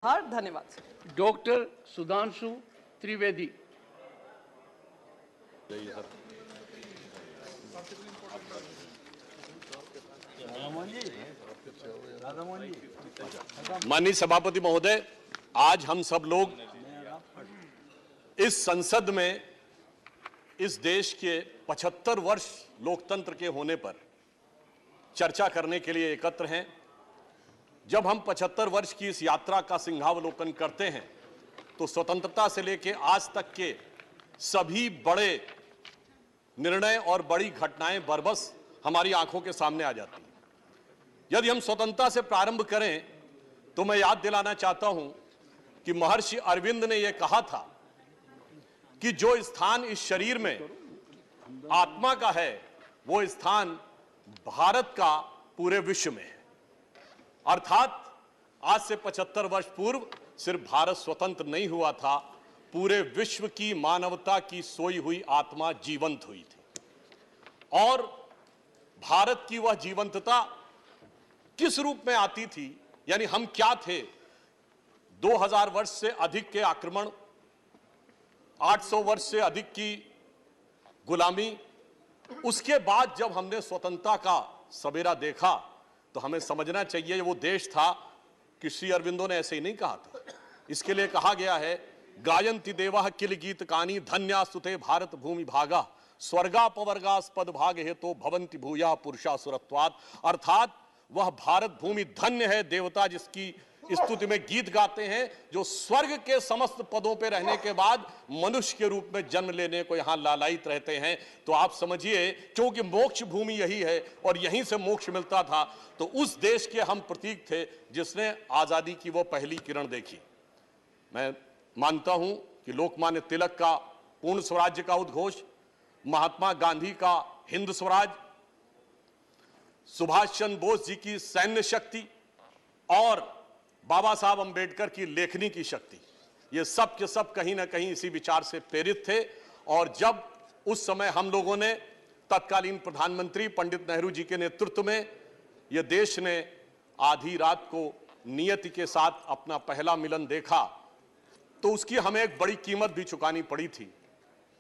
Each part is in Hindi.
धन्यवाद। डॉक्टर सुधांशु त्रिवेदी। माननीय सभापति महोदय, आज हम सब लोग इस संसद में इस देश के 75 वर्ष लोकतंत्र के होने पर चर्चा करने के लिए एकत्र हैं। जब हम 75 वर्ष की इस यात्रा का सिंहावलोकन करते हैं तो स्वतंत्रता से लेकर आज तक के सभी बड़े निर्णय और बड़ी घटनाएं बरबस हमारी आंखों के सामने आ जाती हैं। यदि हम स्वतंत्रता से प्रारंभ करें तो मैं याद दिलाना चाहता हूं कि महर्षि अरविंद ने यह कहा था कि जो स्थान इस शरीर में आत्मा का है वो स्थान भारत का पूरे विश्व में है। अर्थात आज से 75 वर्ष पूर्व सिर्फ भारत स्वतंत्र नहीं हुआ था, पूरे विश्व की मानवता की सोई हुई आत्मा जीवंत हुई थी। और भारत की वह जीवंतता किस रूप में आती थी, यानी हम क्या थे? 2000 वर्ष से अधिक के आक्रमण, 800 वर्ष से अधिक की गुलामी, उसके बाद जब हमने स्वतंत्रता का सवेरा देखा तो हमें समझना चाहिए वो देश था कि श्री अरविंदो ने ऐसे ही नहीं कहा था। इसके लिए कहा गया है, गायन्ति देवा किल गीत कानी धन्या सुते भारत भूमि भागा स्वर्गा पवर्गास्पद भाग हेतो भवंति भूया पुरुषा सुरत्वात्। अर्थात वह भारत भूमि धन्य है, देवता जिसकी स्तुति में गीत गाते हैं, जो स्वर्ग के समस्त पदों पर रहने के बाद मनुष्य के रूप में जन्म लेने को यहां लालायित रहते हैं। तो आप समझिए, क्योंकि मोक्ष भूमि यही है और यहीं से मोक्ष मिलता था, तो उस देश के हम प्रतीक थे जिसने आजादी की वो पहली किरण देखी। मैं मानता हूं कि लोकमान्य तिलक का पूर्ण स्वराज्य का उद्घोष, महात्मा गांधी का हिंद स्वराज, सुभाष चंद्र बोस जी की सैन्य शक्ति और बाबा साहब अंबेडकर की लेखनी की शक्ति, ये सब के सब कहीं ना कहीं इसी विचार से प्रेरित थे। और जब उस समय हम लोगों ने तत्कालीन प्रधानमंत्री पंडित नेहरू जी के नेतृत्व में यह देश ने आधी रात को नियति के साथ अपना पहला मिलन देखा, तो उसकी हमें एक बड़ी कीमत भी चुकानी पड़ी थी।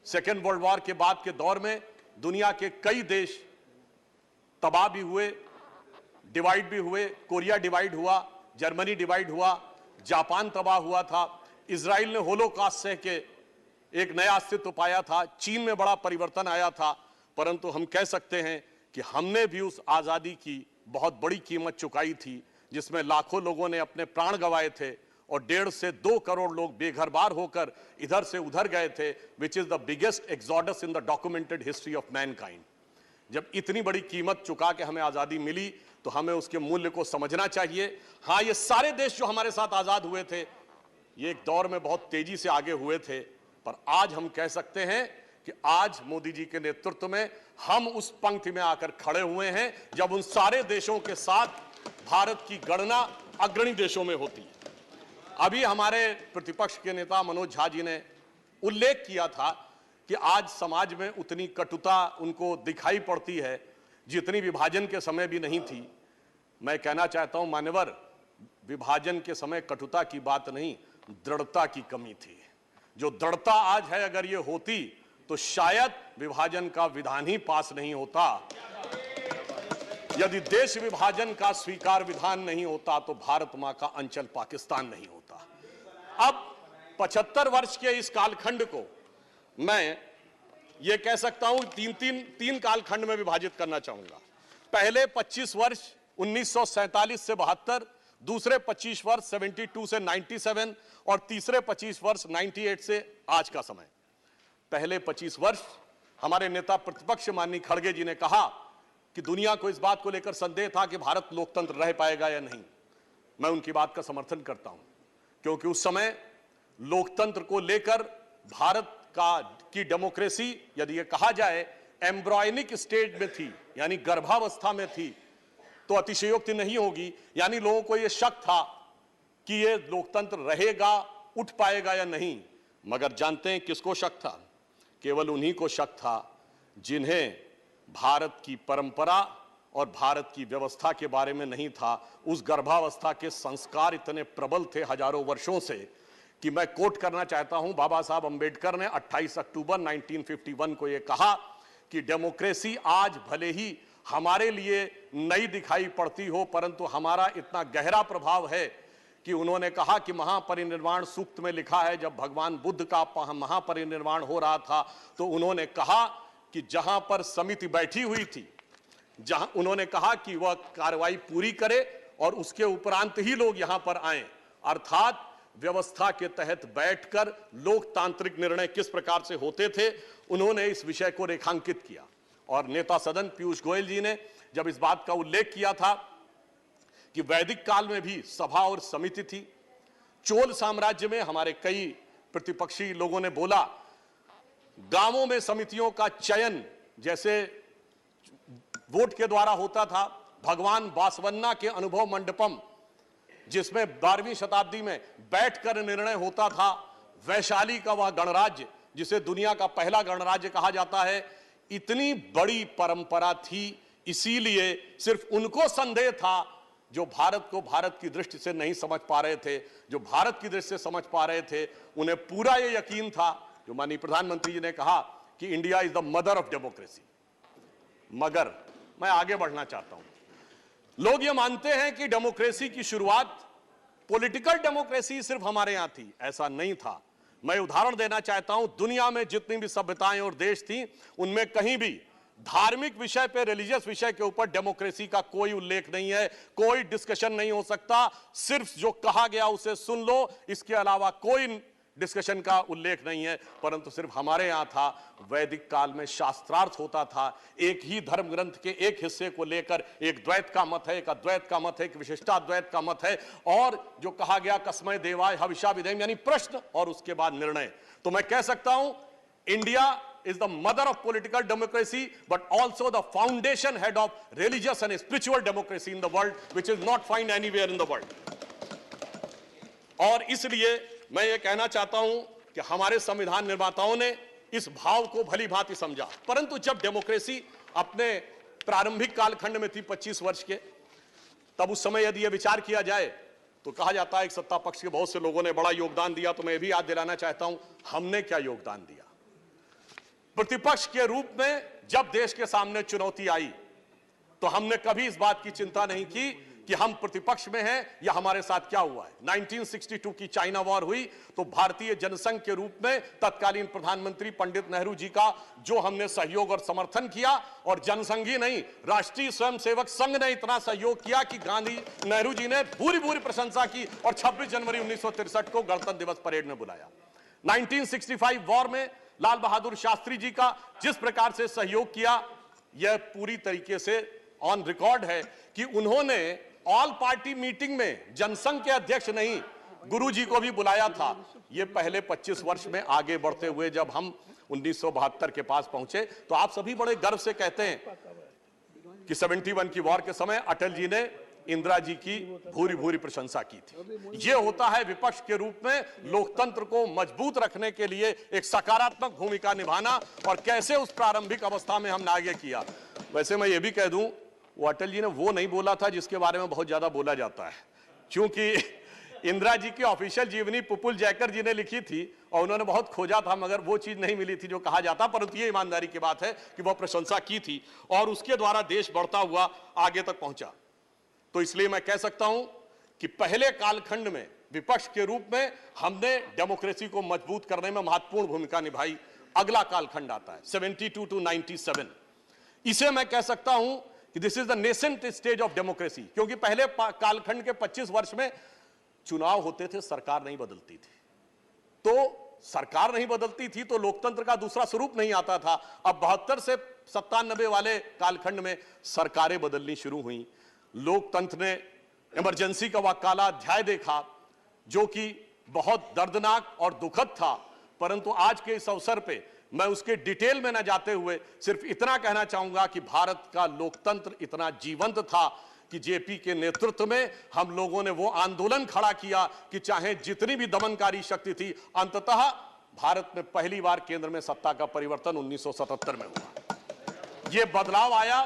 सेकेंड वर्ल्ड वॉर के बाद के दौर में दुनिया के कई देश तबाह भी हुए, डिवाइड भी हुए। कोरिया डिवाइड हुआ, जर्मनी डिवाइड हुआ, जापान तबाह हुआ था, इजराइल ने होलोकॉस्ट सह के एक नया अस्तित्व पाया था, चीन में बड़ा परिवर्तन आया था। परंतु हम कह सकते हैं कि हमने भी उस आजादी की बहुत बड़ी कीमत चुकाई थी, जिसमें लाखों लोगों ने अपने प्राण गंवाए थे और 1.5 से 2 करोड़ लोग बेघर-बार होकर इधर से उधर गए थे, which is the biggest exodus in the documented history of Mankind. जब इतनी बड़ी कीमत चुका के हमें आजादी मिली तो हमें उसके मूल्य को समझना चाहिए। हां, ये सारे देश जो हमारे साथ आजाद हुए थे, ये एक दौर में बहुत तेजी से आगे हुए थे, पर आज हम कह सकते हैं कि आज मोदी जी के नेतृत्व में हम उस पंक्ति में आकर खड़े हुए हैं जब उन सारे देशों के साथ भारत की गणना अग्रणी देशों में होती है। अभी हमारे प्रतिपक्ष के नेता मनोज झा जी ने उल्लेख किया था कि आज समाज में उतनी कटुता उनको दिखाई पड़ती है जितनी विभाजन के समय भी नहीं थी। मैं कहना चाहता हूं मान्यवर, विभाजन के समय कटुता की बात नहीं, दृढ़ता की कमी थी। जो दृढ़ता आज है, अगर ये होती तो शायद विभाजन का विधान ही पास नहीं होता। यदि देश विभाजन का स्वीकार विधान नहीं होता तो भारत मां का अंचल पाकिस्तान नहीं होता। अब 75 वर्ष के इस कालखंड को मैं ये कह सकता हूं तीन कालखंड में विभाजित करना चाहूंगा। पहले 25 वर्ष 1947 से 72, दूसरे 25 वर्ष 72 से 97 और तीसरे 25 वर्ष 98 से आज का समय। पहले 25 वर्ष हमारे नेता प्रतिपक्ष माननीय खड़गे जी ने कहा कि दुनिया को इस बात को लेकर संदेह था कि भारत लोकतंत्र रह पाएगा या नहीं। मैं उनकी बात का समर्थन करता हूं, क्योंकि उस समय लोकतंत्र को लेकर भारत की डेमोक्रेसी, यदि यह कहा जाए एम्ब्रॉयनिक स्टेज में थी, यानी गर्भावस्था में थी, तो अतिशयोक्ति नहीं होगी। यानी लोगों को यह शक था कि यह लोकतंत्र रहेगा, उठ पाएगा या नहीं। मगर जानते हैं किसको शक था? केवल उन्हीं को शक था जिन्हें भारत की परंपरा और भारत की व्यवस्था के बारे में नहीं था। उस गर्भावस्था के संस्कार इतने प्रबल थे हजारों वर्षों से कि मैं कोट करना चाहता हूं, बाबा साहब अंबेडकर ने 28 अक्टूबर 1951 को यह कहा कि डेमोक्रेसी आज भले ही हमारे लिए नई दिखाई पड़ती हो, परंतु हमारा इतना गहरा प्रभाव है कि उन्होंने कहा कि महापरिनिर्वाण सूक्त में लिखा है, जब भगवान बुद्ध का महापरिनिर्वाण हो रहा था तो उन्होंने कहा कि जहां पर समिति बैठी हुई थी, जहां उन्होंने कहा कि वह कार्रवाई पूरी करे और उसके उपरांत ही लोग यहां पर आए, अर्थात व्यवस्था के तहत बैठकर लोकतांत्रिक निर्णय किस प्रकार से होते थे, उन्होंने इस विषय को रेखांकित किया। और नेता सदन पीयूष गोयल जी ने जब इस बात का उल्लेख किया था कि वैदिक काल में भी सभा और समिति थी, चोल साम्राज्य में हमारे कई प्रतिपक्षी लोगों ने बोला गांवों में समितियों का चयन जैसे वोट के द्वारा होता था, भगवान बासवन्ना के अनुभव मंडपम जिसमें 12वीं शताब्दी में बैठकर निर्णय होता था, वैशाली का वह गणराज्य जिसे दुनिया का पहला गणराज्य कहा जाता है, इतनी बड़ी परंपरा थी। इसीलिए सिर्फ उनको संदेह था जो भारत को भारत की दृष्टि से नहीं समझ पा रहे थे। जो भारत की दृष्टि से समझ पा रहे थे उन्हें पूरा यह यकीन था, जो माननीय प्रधानमंत्री जी ने कहा कि India is the mother of democracy. मगर मैं आगे बढ़ना चाहता हूं, लोग ये मानते हैं कि डेमोक्रेसी की शुरुआत पॉलिटिकल डेमोक्रेसी सिर्फ हमारे यहां थी, ऐसा नहीं था। मैं उदाहरण देना चाहता हूं, दुनिया में जितनी भी सभ्यताएं और देश थी उनमें कहीं भी धार्मिक विषय पे, रिलीजियस विषय के ऊपर डेमोक्रेसी का कोई उल्लेख नहीं है, कोई डिस्कशन नहीं हो सकता। सिर्फ जो कहा गया उसे सुन लो, इसके अलावा कोई डिस्कशन का उल्लेख नहीं है। परंतु सिर्फ हमारे यहां था, वैदिक काल में शास्त्रार्थ होता था, एक ही धर्म ग्रंथ के एक हिस्से को लेकर एक द्वैत का मत है, एक अद्वैत का मत है, एक विशिष्टाद्वैत का मत है, और जो कहा गया कस्मै देवाय हविषा विधेम, यानी प्रश्न और उसके बाद निर्णय। तो मैं कह सकता हूं India is the mother of political democracy, but also the foundation head of religious and spiritual democracy in the world, which is not found anywhere in the world. और इसलिए मैं ये कहना चाहता हूं कि हमारे संविधान निर्माताओं ने इस भाव को भली भांति समझा। परंतु जब डेमोक्रेसी अपने प्रारंभिक कालखंड में थी 25 वर्ष के, तब उस समय यदि यह विचार किया जाए तो कहा जाता है कि सत्ता पक्ष के बहुत से लोगों ने बड़ा योगदान दिया। तो मैं भी याद दिलाना चाहता हूं हमने क्या योगदान दिया। प्रतिपक्ष के रूप में जब देश के सामने चुनौती आई तो हमने कभी इस बात की चिंता नहीं की कि हम प्रतिपक्ष में हैं या हमारे साथ क्या हुआ है। 1962 की चाइना वॉर हुई तो भारतीय जनसंघ के रूप में तत्कालीन प्रधानमंत्री पंडित नेहरू जी का जो हमने सहयोग और समर्थन किया, और जनसंघ ही नहीं, राष्ट्रीय स्वयंसेवक संघ ने इतना सहयोग किया कि गांधी नेहरू जी ने पूरी पूरी प्रशंसा की और 26 जनवरी 1963 को गणतंत्र दिवस परेड में बुलाया। 1965 वॉर में लाल बहादुर शास्त्री जी का जिस प्रकार से सहयोग किया, यह पूरी तरीके से ऑन रिकॉर्ड है कि उन्होंने ऑल पार्टी मीटिंग में जनसंघ के अध्यक्ष नहीं, गुरु जी को भी बुलाया था। यह पहले 25 वर्ष में आगे बढ़ते हुए जब हम 1972 के पास पहुंचे तो आप सभी बड़े गर्व से कहते हैं कि 71 की वॉर के समय अटल जी ने इंदिरा जी की भूरी भूरी प्रशंसा की थी। यह होता है विपक्ष के रूप में लोकतंत्र को मजबूत रखने के लिए एक सकारात्मक भूमिका निभाना, और कैसे उस प्रारंभिक अवस्था में हमने आगे किया। वैसे मैं ये भी कह दूं, वो अटल जी ने वो नहीं बोला था जिसके बारे में बहुत ज्यादा बोला जाता है, क्योंकि इंदिरा जी की ऑफिशियल जीवनी पुपुल जयकर जी ने लिखी थी और उन्होंने बहुत खोजा था मगर वो चीज नहीं मिली थी जो कहा जाता। परंतु ये ईमानदारी की बात है कि वह प्रशंसा की थी और उसके द्वारा देश बढ़ता हुआ आगे तक पहुंचा। तो इसलिए मैं कह सकता हूं कि पहले कालखंड में विपक्ष के रूप में हमने डेमोक्रेसी को मजबूत करने में महत्वपूर्ण भूमिका निभाई। अगला कालखंड आता है 72 टू 97। इसे मैं कह सकता हूं कि this is the nascent stage of democracy, क्योंकि पहले कालखंड के 25 वर्ष में चुनाव होते थे, सरकार नहीं बदलती थी। तो सरकार नहीं बदलती थी तो लोकतंत्र का दूसरा स्वरूप नहीं आता था। अब 72 से 97 वाले कालखंड में सरकारें बदलनी शुरू हुई। लोकतंत्र ने इमरजेंसी का वह काला अध्याय देखा जो कि बहुत दर्दनाक और दुखद था। परंतु आज के इस अवसर पे मैं उसके डिटेल में न जाते हुए सिर्फ इतना कहना चाहूंगा कि भारत का लोकतंत्र इतना जीवंत था कि जेपी के नेतृत्व में हम लोगों ने वो आंदोलन खड़ा किया कि चाहे जितनी भी दमनकारी शक्ति थी, अंततः भारत में पहली बार केंद्र में सत्ता का परिवर्तन 1977 में हुआ। ये बदलाव आया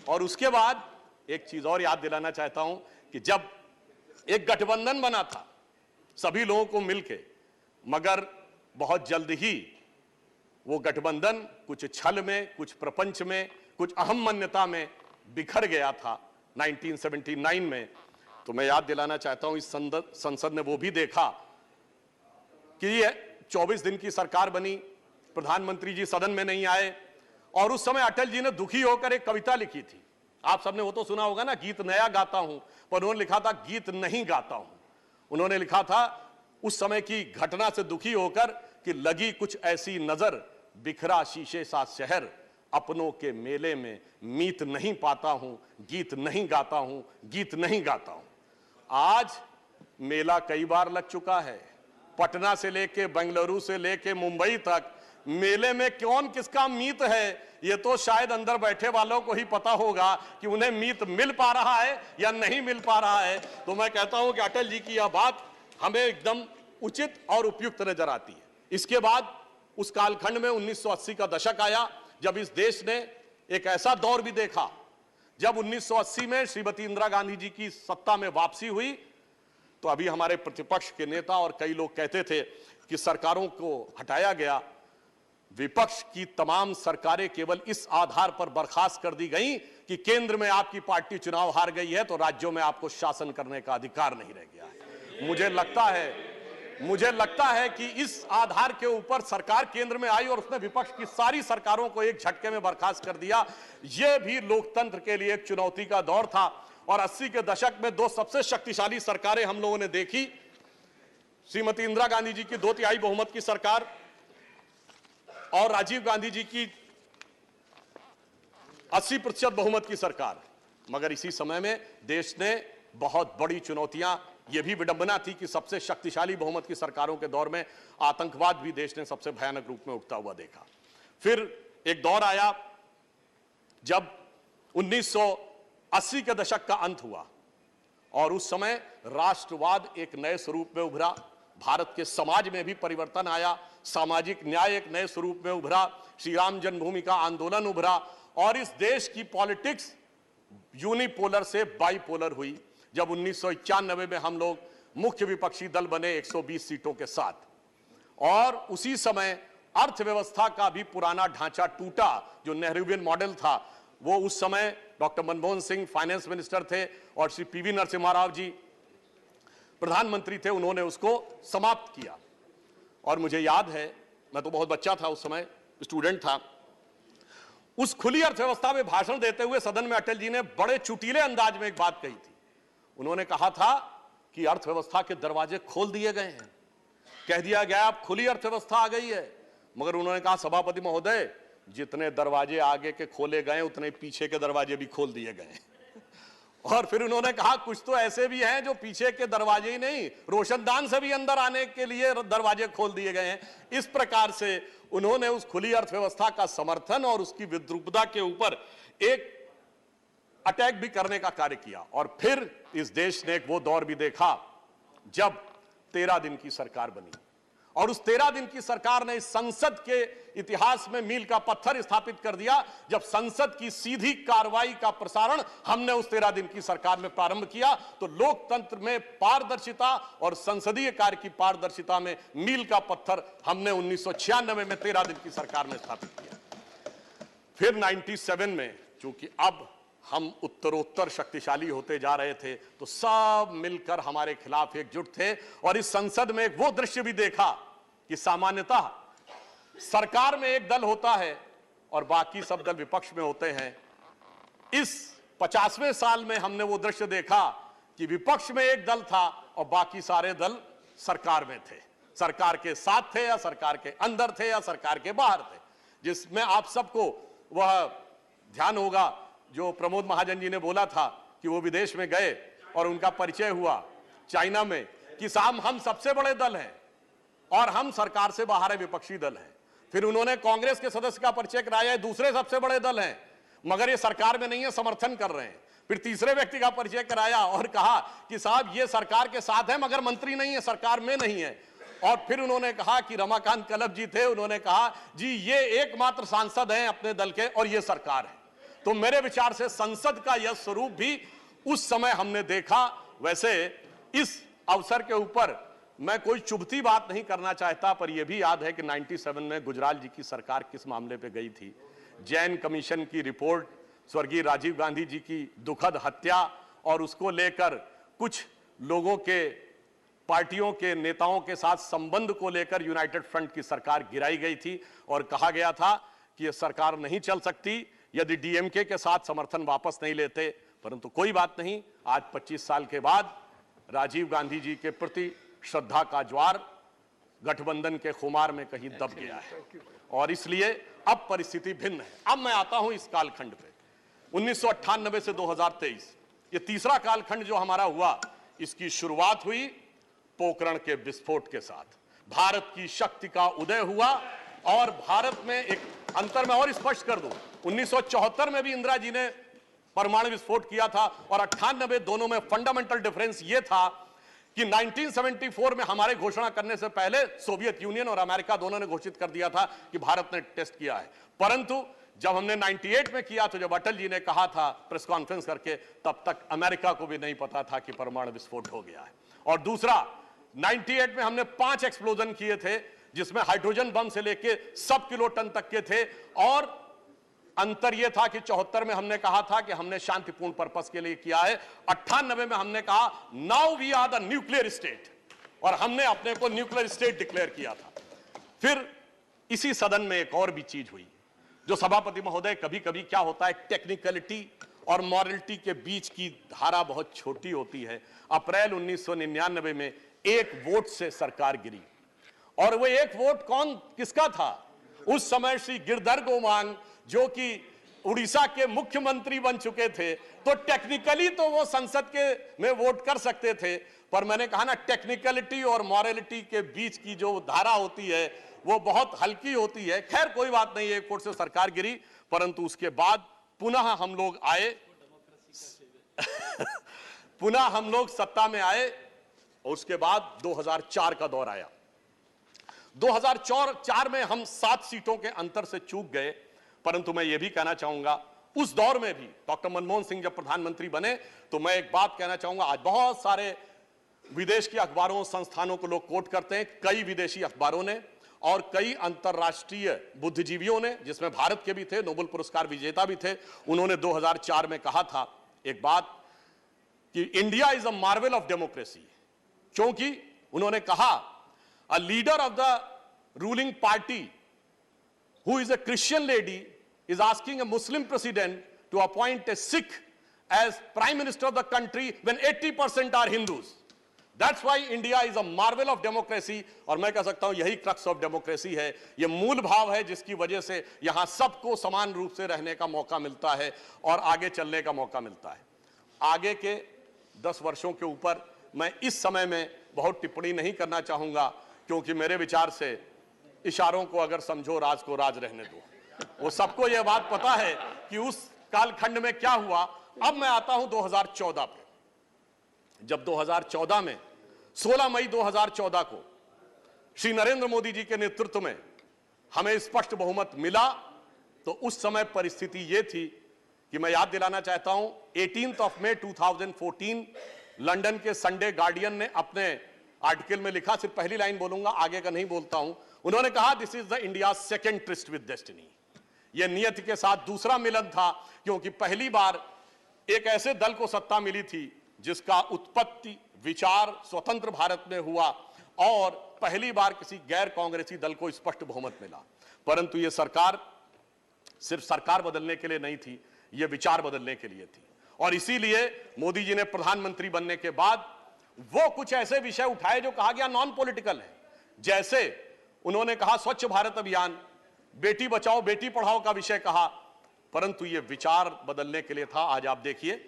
और उसके बाद एक चीज और याद दिलाना चाहता हूं कि जब एक गठबंधन बना था सभी लोगों को मिलके, मगर बहुत जल्द ही वो गठबंधन कुछ छल में, कुछ प्रपंच में, कुछ अहम मान्यता में बिखर गया था 1979 में। तो मैं याद दिलाना चाहता हूं इस संसद ने वो भी देखा कि ये 24 दिन की सरकार बनी, प्रधानमंत्री जी सदन में नहीं आए, और उस समय अटल जी ने दुखी होकर एक कविता लिखी थी। आप सबने वो तो सुना होगा ना, गीत नया गाता हूं, पर उन्होंने लिखा था गीत नहीं गाता हूं। उन्होंने लिखा था उस समय की घटना से दुखी होकर कि लगी कुछ ऐसी नजर, बिखरा शीशे सा शहर, अपनों के मेले में मीत नहीं पाता हूं, गीत नहीं गाता हूं, गीत नहीं गाता हूं। आज मेला कई बार लग चुका है, पटना से लेके बेंगलुरु से लेके मुंबई तक, मेले में कौन किसका मीत है ये तो शायद अंदर बैठे वालों को ही पता होगा कि उन्हें मीत मिल पा रहा है या नहीं मिल पा रहा है। तो मैं कहता हूं कि अटल जी की यह बात हमें एकदम उचित और उपयुक्त नजर आती है। इसके बाद उस कालखंड में 1980 का दशक आया, जब इस देश ने एक ऐसा दौर भी देखा जब 1980 में श्रीमती इंदिरा गांधी जी की सत्ता में वापसी हुई। तो अभी हमारे प्रतिपक्ष के नेता और कई लोग कहते थे कि सरकारों को हटाया गया, विपक्ष की तमाम सरकारें केवल इस आधार पर बर्खास्त कर दी गई कि केंद्र में आपकी पार्टी चुनाव हार गई है तो राज्यों में आपको शासन करने का अधिकार नहीं रह गया है। मुझे लगता है कि इस आधार के ऊपर सरकार केंद्र में आई और उसने विपक्ष की सारी सरकारों को एक झटके में बर्खास्त कर दिया। यह भी लोकतंत्र के लिए एक चुनौती का दौर था। और 80 के दशक में दो सबसे शक्तिशाली सरकारें हम लोगों ने देखी, श्रीमती इंदिरा गांधी जी की 2/3 बहुमत की सरकार और राजीव गांधी जी की 80% बहुमत की सरकार। मगर इसी समय में देश ने बहुत बड़ी चुनौतियां, यह भी विडंबना थी कि सबसे शक्तिशाली बहुमत की सरकारों के दौर में आतंकवाद भी देश ने सबसे भयानक रूप में उठता हुआ देखा। फिर एक दौर आया जब 1980 के दशक का अंत हुआ और उस समय राष्ट्रवाद एक नए स्वरूप में उभरा, भारत के समाज में भी परिवर्तन आया, सामाजिक न्याय एक नए स्वरूप में उभरा, श्री राम जन्मभूमि का आंदोलन उभरा और इस देश की पॉलिटिक्स यूनिपोलर से बाइपोलर हुई। जब 1991 में हम लोग मुख्य विपक्षी दल बने 120 सीटों के साथ, और उसी समय अर्थव्यवस्था का भी पुराना ढांचा टूटा। जो नेहरूवियन मॉडल था वो उस समय doctor Manmohan Singh finance minister थे और श्री पीवी नरसिम्हा राव जी प्रधानमंत्री थे, उन्होंने उसको समाप्त किया। और मुझे याद है, मैं तो बहुत बच्चा था उस समय, स्टूडेंट था, उस खुली अर्थव्यवस्था में भाषण देते हुए सदन में अटल जी ने बड़े चुटीले अंदाज में एक बात कही थी। उन्होंने कहा था कि अर्थव्यवस्था के दरवाजे खोल दिए गए हैं, कह दिया गया अब खुली अर्थव्यवस्था आ गई है। मगर उन्होंने कहा सभापति महोदय, जितने दरवाजे आगे के खोले गए उतने पीछे के दरवाजे भी खोल दिए गए। और फिर उन्होंने कहा कुछ तो ऐसे भी हैं जो पीछे के दरवाजे ही नहीं, रोशनदान से भी अंदर आने के लिए दरवाजे खोल दिए गए हैं। इस प्रकार से उन्होंने उस खुली अर्थव्यवस्था का समर्थन और उसकी विद्रूपता के ऊपर एक अटैक भी करने का कार्य किया। और फिर इस देश ने एक वो दौर भी देखा जब 13 दिन की सरकार बनी और उस 13 दिन की सरकार ने इस संसद के इतिहास में मील का पत्थर स्थापित कर दिया। जब संसद की सीधी कार्रवाई का प्रसारण हमने उस 13 दिन की सरकार में प्रारंभ किया तो लोकतंत्र में पारदर्शिता और संसदीय कार्य की पारदर्शिता में मील का पत्थर हमने 1996 में 13 दिन की सरकार में स्थापित किया। फिर 97 में, चूंकि अब हम उत्तरोत्तर शक्तिशाली होते जा रहे थे, तो सब मिलकर हमारे खिलाफ एकजुट थे और इस संसद में वो दृश्य भी देखा कि सामान्यतः सरकार में एक दल होता है और बाकी सब दल विपक्ष में होते हैं। इस 50वें साल में हमने वो दृश्य देखा कि विपक्ष में एक दल था और बाकी सारे दल सरकार में थे, सरकार के साथ थे या सरकार के अंदर थे या सरकार के बाहर थे। जिसमें आप सबको वह ध्यान होगा जो प्रमोद महाजन जी ने बोला था कि वो विदेश में गए और उनका परिचय हुआ चाइना में कि साहब हम सबसे बड़े दल हैं और हम सरकार से बाहर है, विपक्षी दल है। फिर उन्होंने कांग्रेस के सदस्य का परिचय कराया, दूसरे सबसे बड़े दल हैं मगर ये सरकार में नहीं है, समर्थन कर रहे हैं। फिर तीसरे व्यक्ति का परिचय कराया और कहा कि साहब ये सरकार के साथ है मगर मंत्री नहीं है, सरकार में नहीं है। और फिर उन्होंने कहा कि रमाकांत कलब जी थे, उन्होंने कहा जी ये एकमात्र सांसद हैं अपने दल के और ये सरकार है। तो मेरे विचार से संसद का यह स्वरूप भी उस समय हमने देखा। वैसे इस अवसर के ऊपर मैं कोई चुभती बात नहीं करना चाहता, पर यह भी याद है कि 97 में गुजराल जी की सरकार किस मामले पे गई थी। जैन कमीशन की रिपोर्ट, स्वर्गीय राजीव गांधी जी की दुखद हत्या और उसको लेकर कुछ लोगों के, पार्टियों के नेताओं के साथ संबंध को लेकर यूनाइटेड फ्रंट की सरकार गिराई गई थी और कहा गया था कि यह सरकार नहीं चल सकती यदि डीएमके के साथ समर्थन वापस नहीं लेते। परंतु कोई बात नहीं, आज 25 साल के बाद राजीव गांधी जी के प्रति श्रद्धा का ज्वार गठबंधन के खुमार में कहीं दब गया है और इसलिए अब परिस्थिति भिन्न है। अब मैं आता हूं इस कालखंड पे, 1998 से 2023, ये तीसरा कालखंड जो हमारा हुआ, इसकी शुरुआत हुई पोखरण के विस्फोट के साथ। भारत की शक्ति का उदय हुआ और भारत में एक अंतर मैं और स्पष्ट कर दूं, 1974 में भी इंदिरा जी ने परमाणु विस्फोट किया था और 98 दोनों में फंडामेंटल डिफरेंस यह था कि 1974 में हमारे घोषणा करने से पहले सोवियत यूनियन और अमेरिका दोनों ने घोषित कर दिया था कि भारत ने टेस्ट किया है। परंतु जब हमने 98 में किया तो जब अटल जी ने कहा था प्रेस कॉन्फ्रेंस करके, तब तक अमेरिका को भी नहीं पता था कि परमाणु विस्फोट हो गया है। और दूसरा, 98 में हमने 5 एक्सप्लोजन किए थे जिसमें हाइड्रोजन बम से लेके सब किलो टन तक के थे और अंतर यह था कि 74 में हमने कहा था कि हमने शांतिपूर्ण पर्पस के लिए किया है। 98 में हमने कहा now we are the nuclear state और हमने अपने को न्यूक्लियर स्टेट डिक्लेयर किया था। फिर इसी सदन में एक और भी चीज हुई जो सभापति महोदय, कभी कभी क्या होता है, टेक्निकलिटी और मॉरलिटी के बीच की धारा बहुत छोटी होती है। अप्रैल 1999 में एक वोट से सरकार गिरी और वो एक वोट किसका था? उस समय श्री गिरधर गोमांग जो कि उड़ीसा के मुख्यमंत्री बन चुके थे, तो टेक्निकली तो वो संसद के में वोट कर सकते थे, पर मैंने कहा ना, टेक्निकलिटी और मॉरलिटी के बीच की जो धारा होती है वो बहुत हल्की होती है। खैर कोई बात नहीं, एक वोट से सरकार गिरी, परंतु उसके बाद पुनः हम लोग आए पुनः हम लोग सत्ता में आए और उसके बाद 2004 का दौर आया। 2004 में हम 7 सीटों के अंतर से चूक गए, परंतु मैं यह भी कहना चाहूंगा उस दौर में भी डॉक्टर मनमोहन सिंह जब प्रधानमंत्री बने तो मैं एक बात कहना चाहूंगा, आज बहुत सारे विदेश के अखबारों संस्थानों को लोग कोट करते हैं, कई विदेशी अखबारों ने और कई अंतरराष्ट्रीय बुद्धिजीवियों ने, जिसमें भारत के भी थे, नोबेल पुरस्कार विजेता भी थे, उन्होंने 2004 में कहा था एक बात कि India is a marvel of democracy, क्योंकि उन्होंने कहा a leader of the ruling party who is a Christian lady is asking a Muslim president to appoint a Sikh as prime minister of the country when 80% are Hindus. That's why India is a marvel of democracy. और मैं कह सकता हूं यही crux of democracy है, ये मूल भाव है जिसकी वजह से यहां सबको समान रूप से रहने का मौका मिलता है और आगे चलने का मौका मिलता है। आगे के 10 वर्षों के ऊपर मैं इस समय में बहुत टिप्पणी नहीं करना चाहूंगा, क्योंकि मेरे विचार से इशारों को अगर समझो राज को राज रहने दो, वो सबको यह बात पता है कि उस कालखंड में क्या हुआ। अब मैं आता हूं 2014 पे। जब 2014 में 16 मई 2014 को श्री नरेंद्र मोदी जी के नेतृत्व में हमें स्पष्ट बहुमत मिला, तो उस समय परिस्थिति यह थी कि मैं याद दिलाना चाहता हूं 18 मई 2014 लंदन के संडे गार्डियन ने अपने आर्टिकल में लिखा, सिर्फ पहली लाइन बोलूंगा, आगे का नहीं बोलता हूं। उन्होंने कहा this is the India second tourist with destiny. यह नियति के साथ दूसरा मिलन था, क्योंकि पहली बार एक ऐसे दल को सत्ता मिली थी जिसका उत्पत्ति विचार स्वतंत्र भारत में हुआ और पहली बार किसी गैर कांग्रेसी दल को स्पष्ट बहुमत मिला। परंतु यह सरकार सिर्फ सरकार बदलने के लिए नहीं थी, यह विचार बदलने के लिए थी। और इसीलिए मोदी जी ने प्रधानमंत्री बनने के बाद वो कुछ ऐसे विषय उठाए जो कहा गया नॉन पॉलिटिकल है। जैसे उन्होंने कहा स्वच्छ भारत अभियान, बेटी बचाओ बेटी पढ़ाओ का विषय कहा, परंतु यह विचार बदलने के लिए था। आज आप देखिए,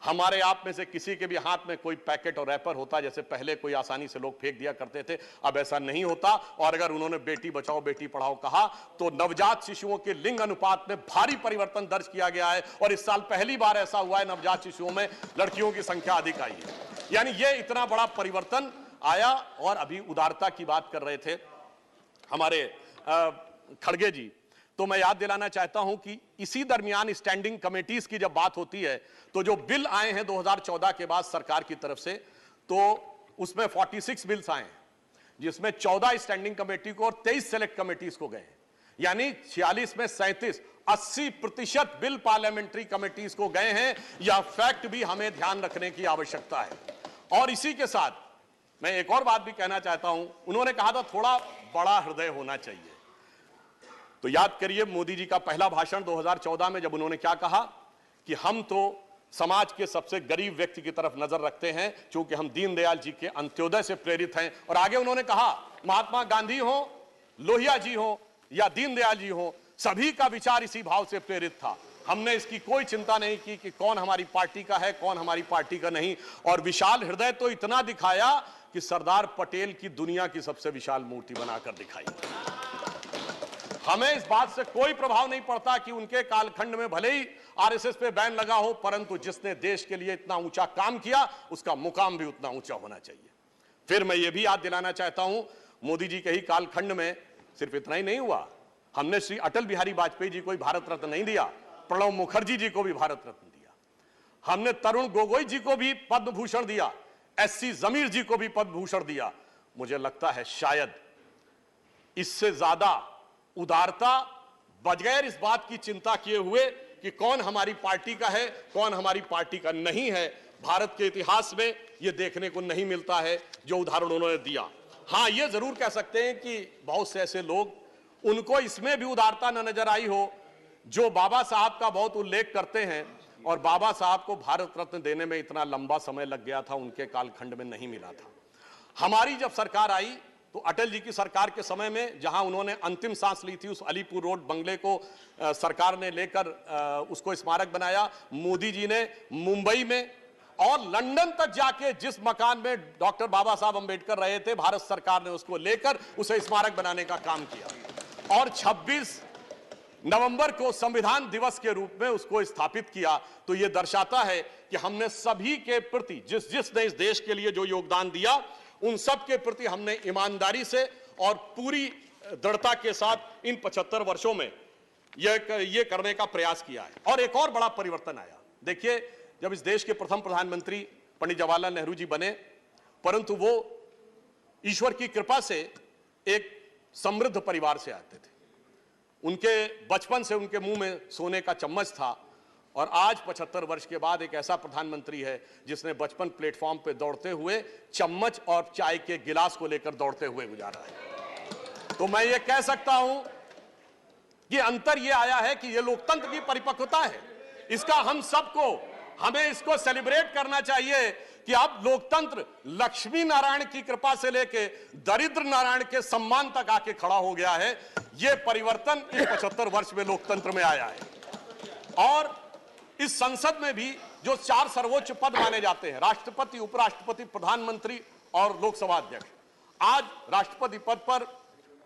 हमारे आप में से किसी के भी हाथ में कोई पैकेट और रैपर होता, जैसे पहले कोई आसानी से लोग फेंक दिया करते थे, अब ऐसा नहीं होता। और अगर उन्होंने बेटी बचाओ बेटी पढ़ाओ कहा तो नवजात शिशुओं के लिंग अनुपात में भारी परिवर्तन दर्ज किया गया है और इस साल पहली बार ऐसा हुआ है नवजात शिशुओं में लड़कियों की संख्या अधिक आई है। यानी यह इतना बड़ा परिवर्तन आया। और अभी उदारता की बात कर रहे थे हमारे खड़गे जी, तो मैं याद दिलाना चाहता हूं कि इसी दरमियान स्टैंडिंग कमेटीज की जब बात होती है तो जो बिल आए हैं 2014 के बाद सरकार की तरफ से, तो उसमें 46 बिल्स आए हैं, जिसमें 14 स्टैंडिंग कमेटी को और 23 सेलेक्ट कमेटीज को गए हैं। यानी 46 में 37, 80% बिल पार्लियामेंट्री कमेटीज को गए हैं। यह फैक्ट भी हमें ध्यान रखने की आवश्यकता है। और इसी के साथ मैं एक और बात भी कहना चाहता हूं। उन्होंने कहा था थोड़ा बड़ा हृदय होना चाहिए, तो याद करिए मोदी जी का पहला भाषण 2014 में, जब उन्होंने क्या कहा कि हम तो समाज के सबसे गरीब व्यक्ति की तरफ नजर रखते हैं, क्योंकि हम दीनदयाल जी के अंत्योदय से प्रेरित हैं। और आगे उन्होंने कहा महात्मा गांधी हो, लोहिया जी हो या दीनदयाल जी हो, सभी का विचार इसी भाव से प्रेरित था। हमने इसकी कोई चिंता नहीं की कि कौन हमारी पार्टी का है, कौन हमारी पार्टी का नहीं। और विशाल हृदय तो इतना दिखाया कि सरदार पटेल की दुनिया की सबसे विशाल मूर्ति बनाकर दिखाई। हमें इस बात से कोई प्रभाव नहीं पड़ता कि उनके कालखंड में भले ही आरएसएस पे बैन लगा हो, परंतु जिसने देश के लिए इतना ऊंचा काम किया उसका मुकाम भी उतना ऊंचा होना चाहिए। फिर मैं ये भी याद दिलाना चाहता हूं, मोदी जी के ही कालखंड में सिर्फ इतना ही नहीं हुआ, हमने श्री अटल बिहारी वाजपेयी जी को भी भारत रत्न नहीं दिया, प्रणब मुखर्जी जी को भी भारत रत्न दिया, हमने तरुण गोगोई जी को भी पद्म भूषण दिया, एससी जमीर जी को भी पद्म भूषण दिया। मुझे लगता है शायद इससे ज्यादा उदारता, बगैर इस बात की चिंता किए हुए कि कौन हमारी पार्टी का है, कौन हमारी पार्टी का नहीं है, भारत के इतिहास में यह देखने को नहीं मिलता है जो उदाहरण उन्होंने दिया। हां, यह जरूर कह सकते हैं कि बहुत से ऐसे लोग, उनको इसमें भी उदारता न नजर आई हो, जो बाबा साहब का बहुत उल्लेख करते हैं, और बाबा साहब को भारत रत्न देने में इतना लंबा समय लग गया था, उनके कालखंड में नहीं मिला था। हमारी जब सरकार आई तो अटल जी की सरकार के समय में, जहां उन्होंने अंतिम सांस ली थी, उस अलीपुर रोड बंगले को सरकार ने लेकर उसको स्मारक बनाया। मोदी जी ने मुंबई में और लंदन तक जाके जिस मकान में डॉक्टर बाबा साहब अंबेडकर रहे थे, भारत सरकार ने उसको लेकर उसे स्मारक बनाने का काम किया और 26 नवंबर को संविधान दिवस के रूप में उसको स्थापित किया। तो यह दर्शाता है कि हमने सभी के प्रति, जिसने इस देश के लिए जो योगदान दिया, उन सब के प्रति हमने ईमानदारी से और पूरी दृढ़ता के साथ इन 75 वर्षों में यह करने का प्रयास किया है। और एक और बड़ा परिवर्तन आया। देखिए, जब इस देश के प्रथम प्रधानमंत्री पंडित जवाहरलाल नेहरू जी बने, परंतु वो ईश्वर की कृपा से एक समृद्ध परिवार से आते थे। उनके बचपन से उनके मुंह में सोने का चम्मच था, और आज 75 वर्ष के बाद एक ऐसा प्रधानमंत्री है जिसने बचपन प्लेटफॉर्म पे दौड़ते हुए चम्मच और चाय के गिलास को लेकर दौड़ते हुए गुजारा है। तो मैं ये कह सकता हूं कि अंतर ये आया है कि ये लोकतंत्र की परिपक्वता है। इसका हमें इसको सेलिब्रेट करना चाहिए कि अब लोकतंत्र लक्ष्मी नारायण की कृपा से लेके दरिद्र नारायण के सम्मान तक आके खड़ा हो गया है। यह परिवर्तन इस 75 वर्ष में लोकतंत्र में आया है। और इस संसद में भी जो 4 सर्वोच्च पद माने जाते हैं, राष्ट्रपति, उपराष्ट्रपति, प्रधानमंत्री और लोकसभा अध्यक्ष, आज राष्ट्रपति पद पर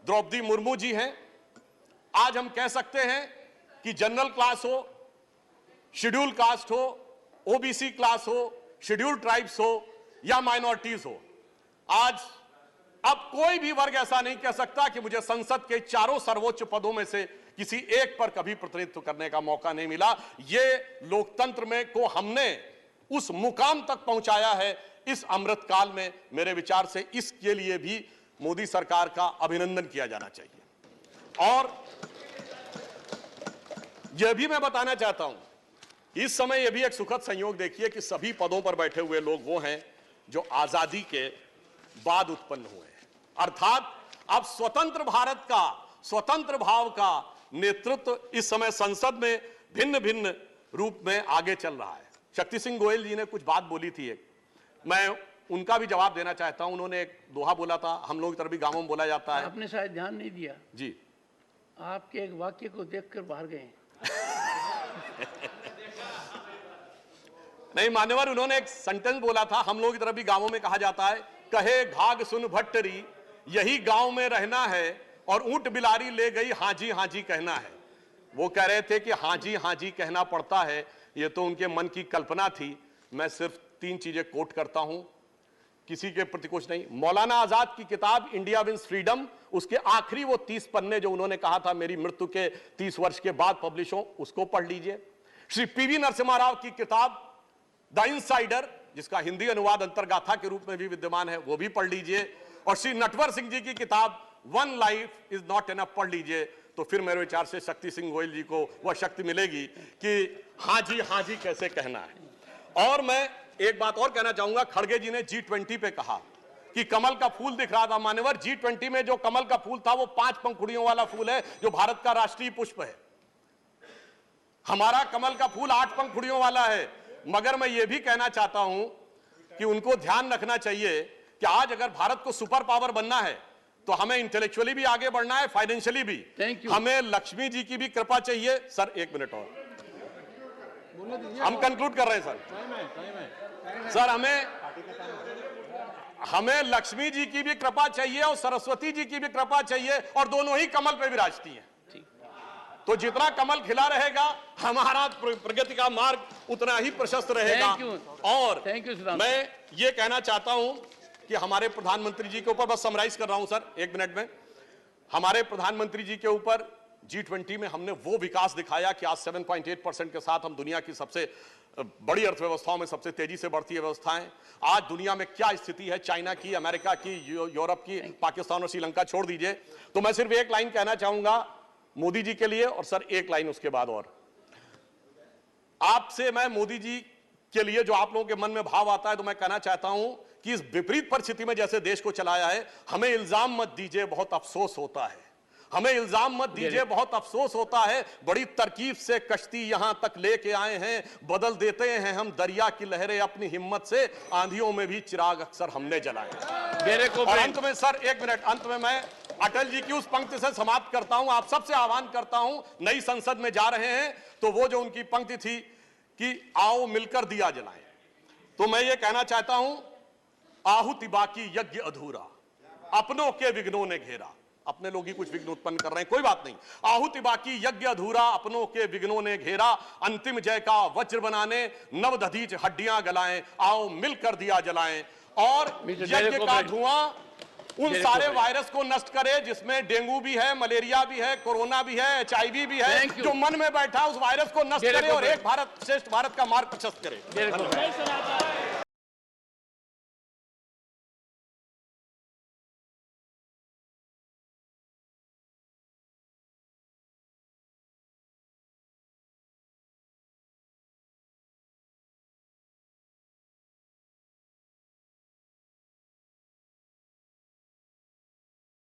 द्रौपदी मुर्मू जी हैं। आज हम कह सकते हैं कि जनरल क्लास हो, शेड्यूल कास्ट हो, ओबीसी क्लास हो, शेड्यूल ट्राइब्स हो या माइनॉरिटीज हो, आज अब कोई भी वर्ग ऐसा नहीं कह सकता कि मुझे संसद के 4 सर्वोच्च पदों में से किसी एक पर कभी प्रतिनिधित्व करने का मौका नहीं मिला। ये लोकतंत्र में को हमने उस मुकाम तक पहुंचाया है इस अमृतकाल में। मेरे विचार से इसके लिए भी मोदी सरकार का अभिनंदन किया जाना चाहिए। और यह भी मैं बताना चाहता हूं, इस समय यह भी एक सुखद संयोग देखिए कि सभी पदों पर बैठे हुए लोग वो हैं जो आजादी के बाद उत्पन्न हुए हैं। अर्थात अब स्वतंत्र भारत का, स्वतंत्र भाव का नेतृत्व इस समय संसद में भिन्न भिन्न रूप में आगे चल रहा है। शक्ति सिंह गोयल जी ने कुछ बात बोली थी, एक मैं उनका भी जवाब देना चाहता हूं। उन्होंने एक दोहा बोला था, हम लोग की तरफ भी गांवों में बोला जाता है। आपने शायद ध्यान नहीं दिया जी, आपके एक वाक्य को देखकर बाहर गए। नहीं मान्यवर, उन्होंने एक सेंटेंस बोला था, हम लोग की तरफ भी गांवों में कहा जाता है, कहे घाघ सुन भट्टरी यही गांव में रहना है, और ऊंट बिलारी ले गई हाजी हाजी कहना है। वो कह रहे थे कि हाजी हाजी कहना पड़ता है, ये तो उनके मन की कल्पना थी। मैं सिर्फ 3 चीजें कोट करता हूं किसी के प्रति कुछ नहीं। मौलाना आजाद की किताब इंडिया विंस फ्रीडम, उसके आखिरी वो 30 पन्ने जो उन्होंने कहा था मेरी मृत्यु के 30 वर्ष के बाद पब्लिश हो, उसको पढ़ लीजिए। श्री पीवी नरसिम्हा राव की किताब द इनसाइडर, जिसका हिंदी अनुवाद अंतर्गाथा के रूप में भी विद्यमान है, वो भी पढ़ लीजिए। और श्री नटवर सिंह जी की किताब one life is not enough पढ़ लीजिए। तो फिर मेरे विचार से शक्ति सिंह गोयल जी को वह शक्ति मिलेगी कि हाँ जी कैसे कहना है। और मैं एक बात और कहना चाहूंगा, खड़गे जी ने G20 पे कहा कि कमल का फूल दिख रहा था। मान्यवर, G20 में जो कमल का फूल था वो 5 पंखुड़ियों वाला फूल है, जो भारत का राष्ट्रीय पुष्प है। हमारा कमल का फूल 8 पंखुड़ियों वाला है। मगर मैं ये भी कहना चाहता हूं कि उनको ध्यान रखना चाहिए कि आज अगर भारत को सुपर पावर बनना है तो हमें इंटेलेक्चुअली भी आगे बढ़ना है, फाइनेंशियली भी। हमें लक्ष्मी जी की भी कृपा चाहिए। सर 1 मिनट और, हम कंक्लूड कर रहे हैं सर। हमें लक्ष्मी जी की भी कृपा चाहिए और सरस्वती जी की भी कृपा चाहिए, और दोनों ही कमल पे विराजती हैं। तो जितना कमल खिला रहेगा हमारा प्रगति का मार्ग उतना ही प्रशस्त रहेगा। और मैं ये कहना चाहता हूं कि हमारे प्रधानमंत्री जी के ऊपर, बस समराइज कर रहा हूं सर 1 मिनट में, हमारे प्रधानमंत्री जी के ऊपर G20 में हमने वो विकास दिखाया कि आज 7.8% के साथ हम दुनिया की सबसे बड़ी अर्थव्यवस्थाओं में सबसे तेजी से बढ़ती व्यवस्थाएं। आज दुनिया में क्या स्थिति है, चाइना की, अमेरिका की, यूरोप की, पाकिस्तान और श्रीलंका छोड़ दीजिए। तो मैं सिर्फ एक लाइन कहना चाहूंगा मोदी जी के लिए, और सर एक लाइन उसके बाद और आपसे मैं मोदी जी के लिए जो आप लोगों के मन में भाव आता है, तो मैं कहना चाहता हूं कि इस विपरीत परिस्थिति में जैसे देश को चलाया है, हमें इल्जाम मत दीजिए, बहुत अफसोस होता है। हमें इल्जाम मत दीजिए, बहुत अफसोस होता है। बड़ी तरकीब से कश्ती यहां तक लेके आए हैं, बदल देते हैं हम दरिया की लहरें अपनी हिम्मत से, आंधियों में भी चिराग अक्सर हमने जलाए। और अंत में सर 1 मिनट, अंत में मैं अटल जी की उस पंक्ति से समाप्त करता हूं। आप सबसे आह्वान करता हूं, नई संसद में जा रहे हैं तो वो जो उनकी पंक्ति थी कि आओ मिलकर दिया जलाएं, तो मैं ये कहना चाहता हूं, आहुति बाकी यज्ञ अधूरा, अपनों के विघ्नों ने घेरा। अपने लोग ही कुछ विघ्न उत्पन्न कर रहे हैं, कोई बात नहीं। आहुति बाकी यज्ञ अधूरा, अपनों के विघ्नों ने घेरा, अंतिम जय का वज्र बनाने नव दधीच हड्डियां गलाएं, आओ मिलकर दिया जलाएं। और यज्ञ का धुआं उन सारे वायरस को नष्ट करे जिसमें डेंगू भी है, मलेरिया भी है, कोरोना भी है, HIV भी है, जो मन में बैठा उस वायरस को नष्ट करे और एक भारत श्रेष्ठ भारत का मार्ग प्रशस्त करे।